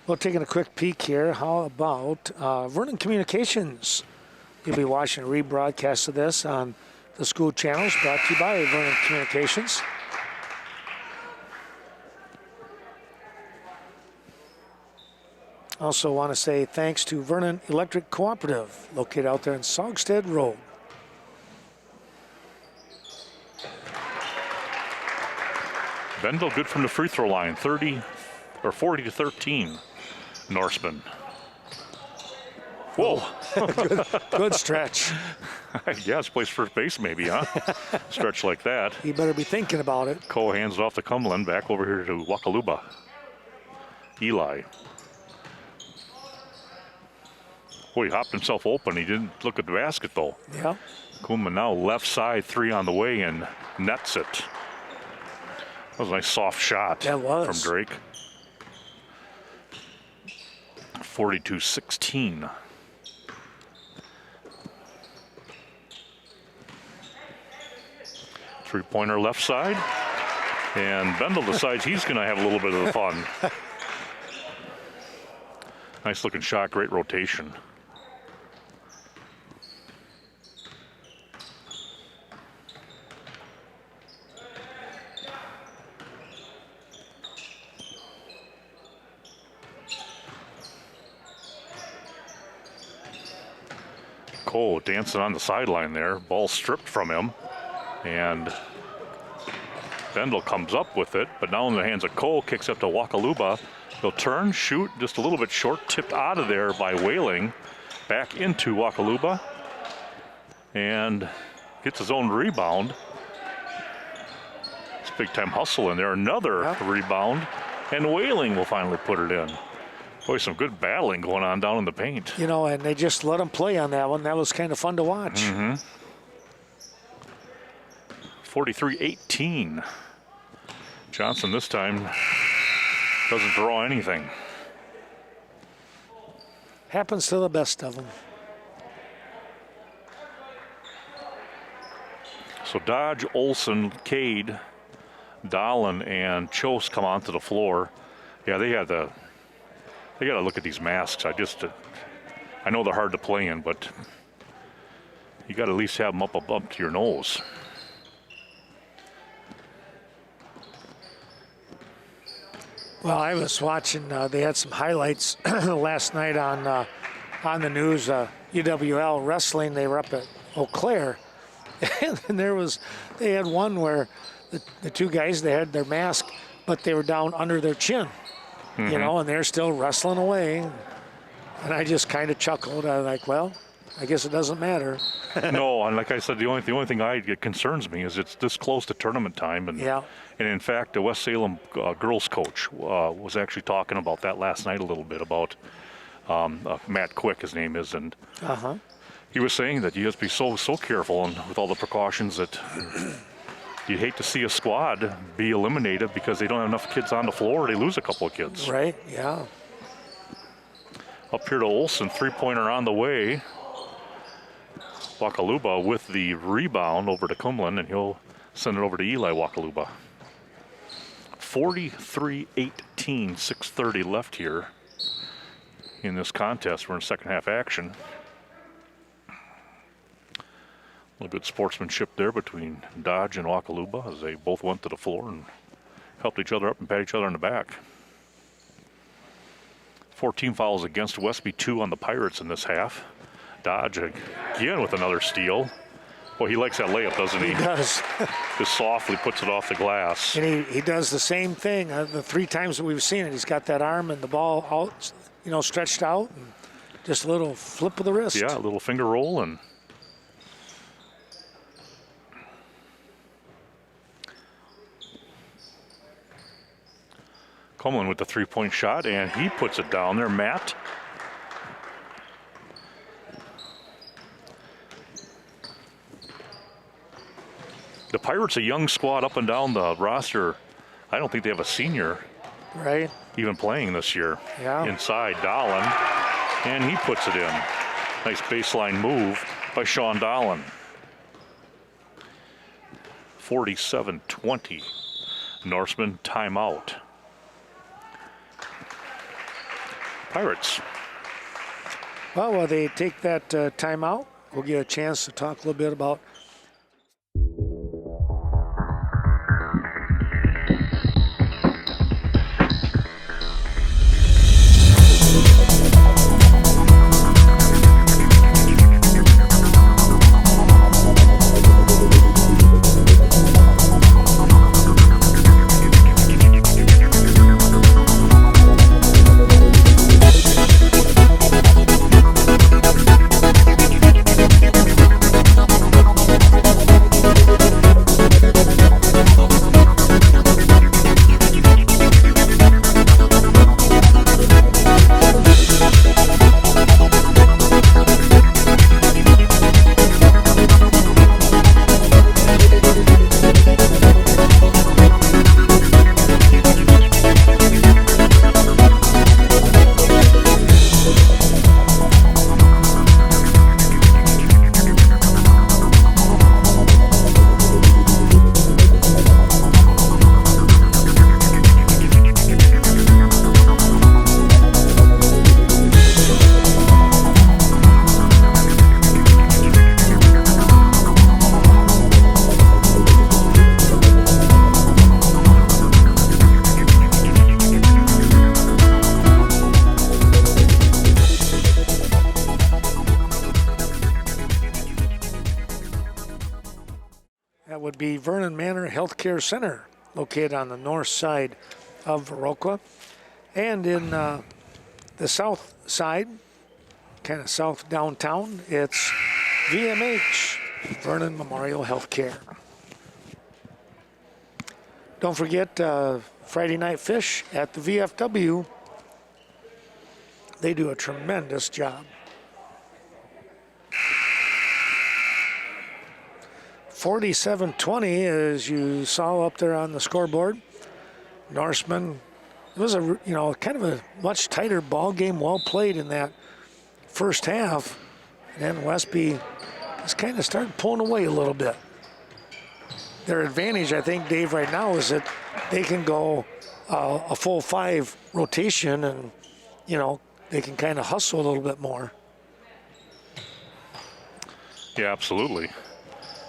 Well, taking a quick peek here, how about Vernon Communications You'll be watching a rebroadcast of this on the school channels brought to you by Vernon Communications. Also want to say thanks to Vernon Electric Cooperative, located out there in Saugstead Road. Benville good from the free throw line, 40 to 13. Norseman. Whoa. Good stretch. Yeah, it's plays first base maybe, huh? Stretch like that. You better be thinking about it. Cole hands it off to Cumberland, back over here to Wakaluba. Eli. Boy, he hopped himself open. He didn't look at the basket, though. Yeah. Kuma now left side, 3 on the way, and nets it. That was a nice soft shot from Drake. 42-16. Three-pointer left side. And Bendel decides he's going to have a little bit of the fun. Nice looking shot, great rotation. Cole dancing on the sideline there. Ball stripped from him. And Bendel comes up with it, but now in the hands of Cole, kicks up to Wakaluba. He'll turn, shoot, just a little bit short, tipped out of there by Whaling. Back into Wakaluba. And gets his own rebound. It's big time hustle in there. Another rebound. And Whaling will finally put it in. Boy, some good battling going on down in the paint. You know, and they just let him play on that one. That was kind of fun to watch. 43-18. Johnson this time doesn't draw anything. Happens to the best of them. So Dodge, Olson, Cade, Dahlin, and Chose come onto the floor. Yeah, they got to look at these masks. I know they're hard to play in, but you got to at least have them up to your nose. Well, I was watching. They had some highlights last night on the news. UWL wrestling. They were up at Eau Claire, and they had one where the two guys, they had their mask, but they were down under their chin. You know, and they're still wrestling away. And I just kind of chuckled. I was like, well, I guess it doesn't matter. No, and like I said, the only thing it concerns me is it's this close to tournament time. And and in fact, the West Salem girls coach was actually talking about that last night a little bit about Matt Quick, his name is, and he was saying that you have to be so careful and with all the precautions that you'd hate to see a squad be eliminated because they don't have enough kids on the floor. They lose a couple of kids. Right, yeah. Up here to Olson, three-pointer on the way. Wakaluba with the rebound over to Cumberland, and he'll send it over to Eli Wakaluba. 43-18, 6:30 left here in this contest. We're in second half action. A little good sportsmanship there between Dodge and Wakaluba as they both went to the floor and helped each other up and pat each other on the back. 14 fouls against Westby, 2 on the Pirates in this half. Dodge again with another steal. Boy, he likes that layup, doesn't he? He does. Just softly puts it off the glass. And he does the same thing. The 3 times that we've seen it, he's got that arm and the ball out, stretched out, and just a little flip of the wrist. Yeah, a little finger roll and. Cumberland with the three-point shot, and he puts it down there, Matt. The Pirates, a young squad up and down the roster. I don't think they have a senior even playing this year. Yeah. Inside, Dahlin, and he puts it in. Nice baseline move by Sean Dahlin. 47-20. Norseman timeout. Pirates. Well, will they take that timeout, we'll get a chance to talk a little bit about would be Vernon Manor Healthcare Center, located on the north side of Viroqua. And in the south side, kind of south downtown, it's VMH, Vernon Memorial Healthcare. Don't forget Friday Night Fish at the VFW. They do a tremendous job. 47-20, as you saw up there on the scoreboard. Norseman, it was a kind of a much tighter ball game, well played in that first half. And then Westby has kind of started pulling away a little bit. Their advantage, I think, Dave, right now is that they can go a full 5 rotation, and they can kind of hustle a little bit more. Yeah, absolutely.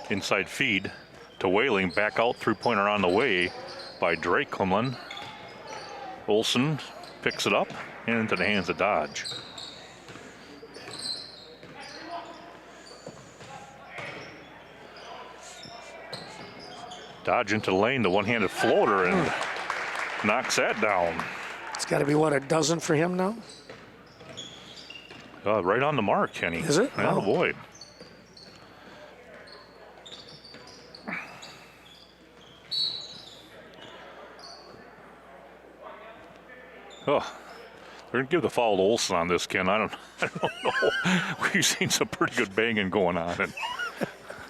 Inside feed to Whaling, back out, three-pointer on the way by Drake Kumlin. Olson picks it up and into the hands of Dodge. Dodge into the lane, the one-handed floater, and knocks that down. It's got to be, what, a dozen for him now? Right on the mark, Kenny. Is it? Oh, boy. Oh, they're going to give the foul to Olson on this, Ken. I don't know. We've seen some pretty good banging going on. And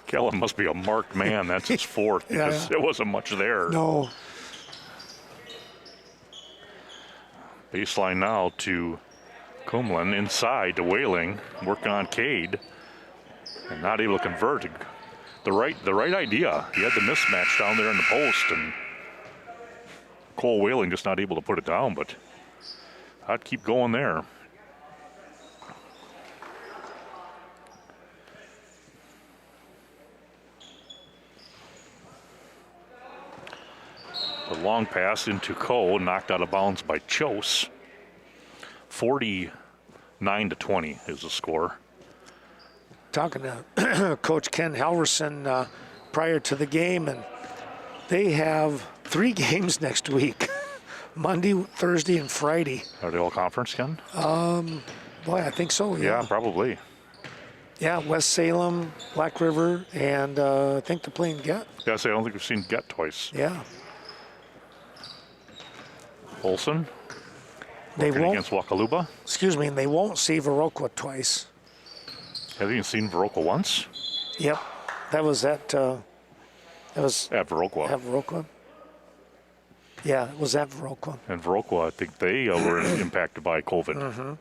Kellen must be a marked man. That's his fourth, because there wasn't much there. No. Baseline now to Kumlin, inside to Whaling, working on Cade, and not able to convert. The right idea. He had the mismatch down there in the post, and Cole Whaling just not able to put it down, but I'd keep going there. The long pass into Coe, knocked out of bounds by Chose. 49-20 is the score. Talking to Coach Ken Halverson prior to the game, and they have 3 games next week. Monday, Thursday, and Friday. Are they all conference, Ken? Boy, I think so, Yeah, probably. Yeah, West Salem, Black River, and I think they're playing Get. Yeah, I don't think we've seen Get twice. Yeah. Olson. They won't, against Wakaluba. Excuse me, and they won't see Viroqua twice. Have you seen Viroqua once? Yep. That was at Viroqua. At Viroqua. Yeah, it was at Viroqua. And Viroqua, I think they were impacted by COVID. Mm-hmm.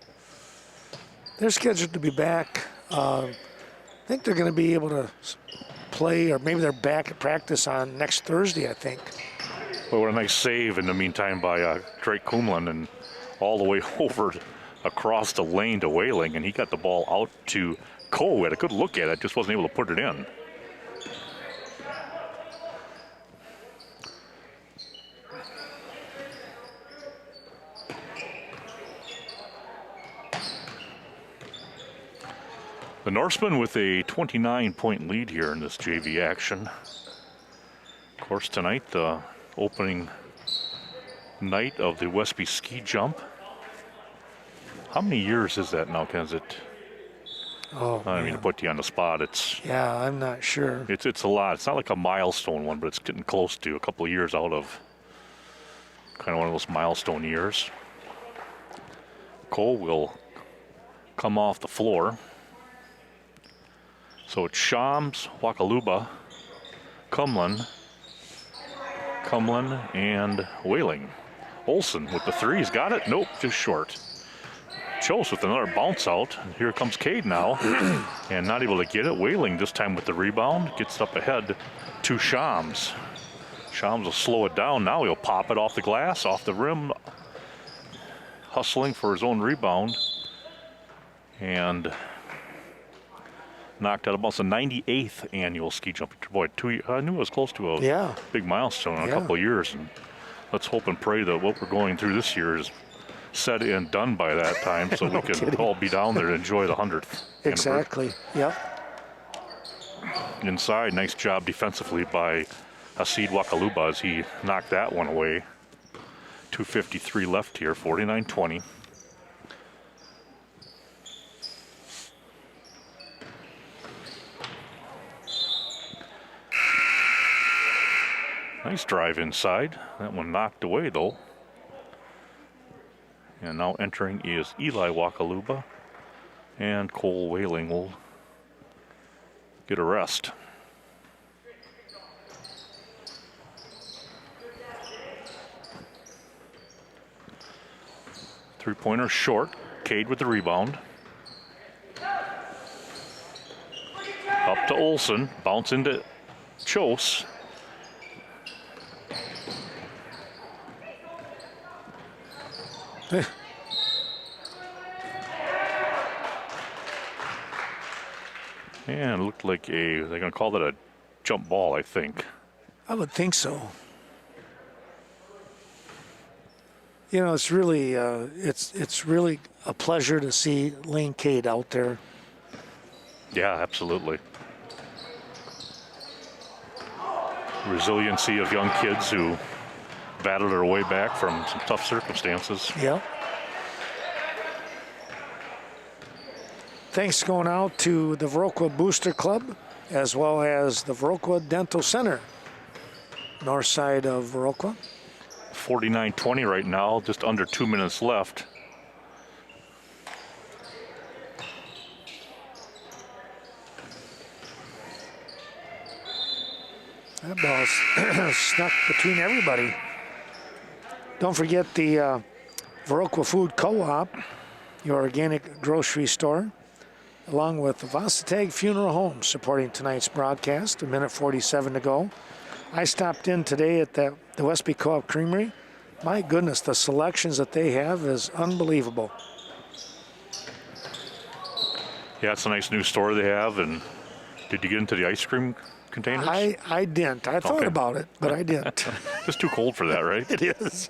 They're scheduled to be back. I think they're going to be able to play, or maybe they're back at practice on next Thursday, I think. Well, what a nice save in the meantime by Drake Kumlin, and all the way over across the lane to Whaling, and he got the ball out to Cole. Had a good look at it, just wasn't able to put it in. The Norsemen with a 29-point lead here in this JV action. Of course, tonight, the opening night of the Westby ski jump. How many years is that now, Ken? Is it? Oh, I mean, to put you on the spot, it's yeah, I'm not sure. it's a lot. It's not like a milestone one, but it's getting close to a couple of years out of kind of one of those milestone years. Cole will come off the floor. So it's Shams, Wakaluba, Cumlin, and Whaling. Olsen with the three. He's got it. Nope, just short. Chose with another bounce out. And here comes Cade now. And not able to get it. Whaling this time with the rebound. Gets up ahead to Shams. Shams will slow it down. Now he'll pop it off the glass, off the rim. Hustling for his own rebound. And knocked out almost a 98th annual ski jumping. Boy, I knew it was close to a big milestone in a couple of years. And let's hope and pray that what we're going through this year is said and done by that time, so we can all be down there to enjoy the 100th. Exactly. Yep. Inside, nice job defensively by Hasid Wakaluba as he knocked that one away. 2:53 left here, 49-20. Nice drive inside. That one knocked away though. And now entering is Eli Wakaluba, and Cole Whaling will get a rest. Three-pointer short. Cade with the rebound. Up to Olsen. Bounce into Chose. And it looked like they're going to call that a jump ball, I think. I would think so. You know, it's really it's really a pleasure to see Lane Cade out there. Yeah, absolutely. Resiliency of young kids who battled their way back from some tough circumstances. Yep. Thanks going out to the Viroqua Booster Club, as well as the Viroqua Dental Center, north side of Viroqua. 49-20 right now, just under 2 minutes left. That ball's snuck between everybody. Don't forget the Viroqua Food Co-op, your organic grocery store, along with the Varsity Funeral Home supporting tonight's broadcast. 1:47 to go. I stopped in today at the Westby Co-op Creamery. My goodness, the selections that they have is unbelievable. Yeah, it's a nice new store they have. And did you get into the ice cream containers? I didn't. I thought about it, but I didn't. It's too cold for that, right? It is.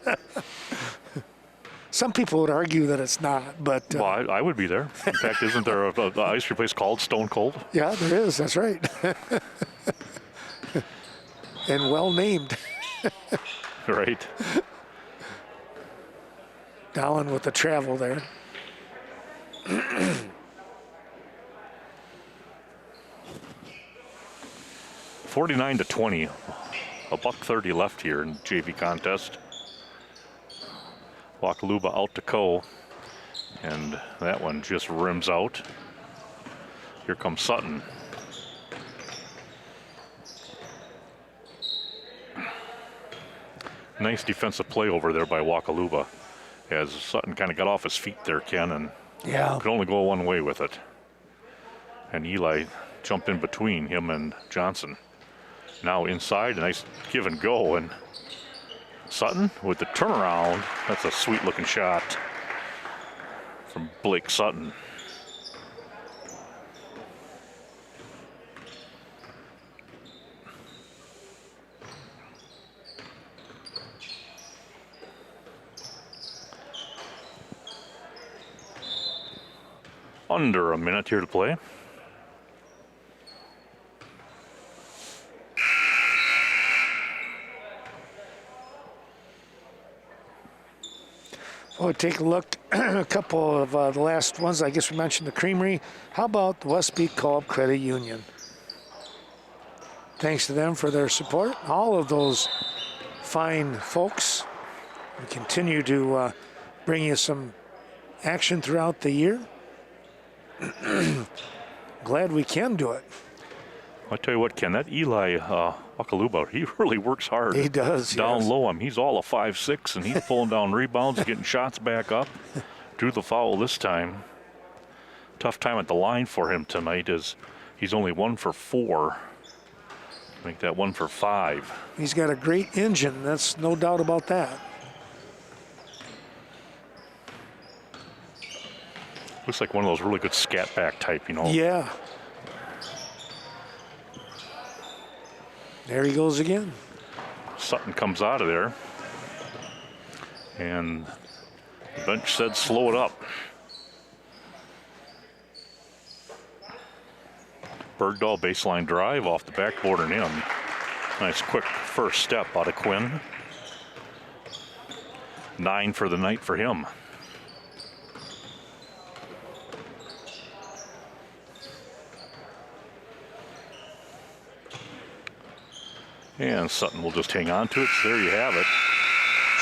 Some people would argue that it's not, but... well, I would be there. In fact, isn't there a ice cream place called Stone Cold? Yeah, there is. That's right. And well named. Right. Dallin with the travel there. 49-20. $1:30 left here in JV contest. Wakaluba out to Coe. And that one just rims out. Here comes Sutton. Nice defensive play over there by Wakaluba, as Sutton kind of got off his feet there, Ken, and could only go one way with it. And Eli jumped in between him and Johnson. Now inside, a nice give and go, and Sutton with the turnaround. That's a sweet looking shot. from Blake Sutton. Under a minute here to play. Well, take a look, a couple of the last ones. I guess we mentioned the Creamery. How about the Westby Co-op Credit Union? Thanks to them for their support. All of those fine folks. We continue to bring you some action throughout the year. Glad we can do it. I tell you what, Ken, that Eli Akaluba, he really works hard. He does, Down yes. low, he's all of 5'6", and he's pulling down rebounds, getting shots back up. Drew the foul this time. Tough time at the line for him tonight as he's only 1 for 4. Make that 1 for 5. He's got a great engine. That's no doubt about that. Looks like one of those really good scat back type, you know. Yeah. There he goes again. Sutton comes out of there. And the bench said slow it up. Bergdahl baseline drive off the backboard and in. Nice quick first step out of Quinn. 9 for the night for him. And Sutton will just hang on to it. So there you have it.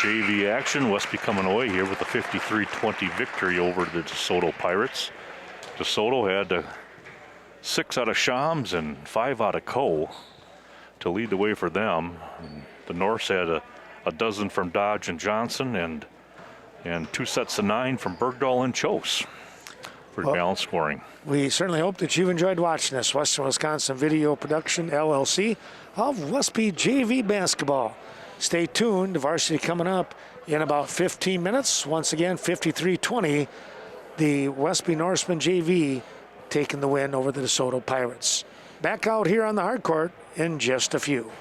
JV action. Westby coming away here with a 53-20 victory over the DeSoto Pirates. DeSoto had 6 out of Shams and 5 out of Co to lead the way for them. And the Norse had a dozen from Dodge and Johnson and 2 sets of 9 from Bergdahl and Chose. Pretty balanced scoring. We certainly hope that you've enjoyed watching this Western Wisconsin Video Production LLC of Westby JV basketball. Stay tuned. The Varsity coming up in about 15 minutes. Once again, 53-20. The Westby Norsemen JV taking the win over the DeSoto Pirates. Back out here on the hard court in just a few.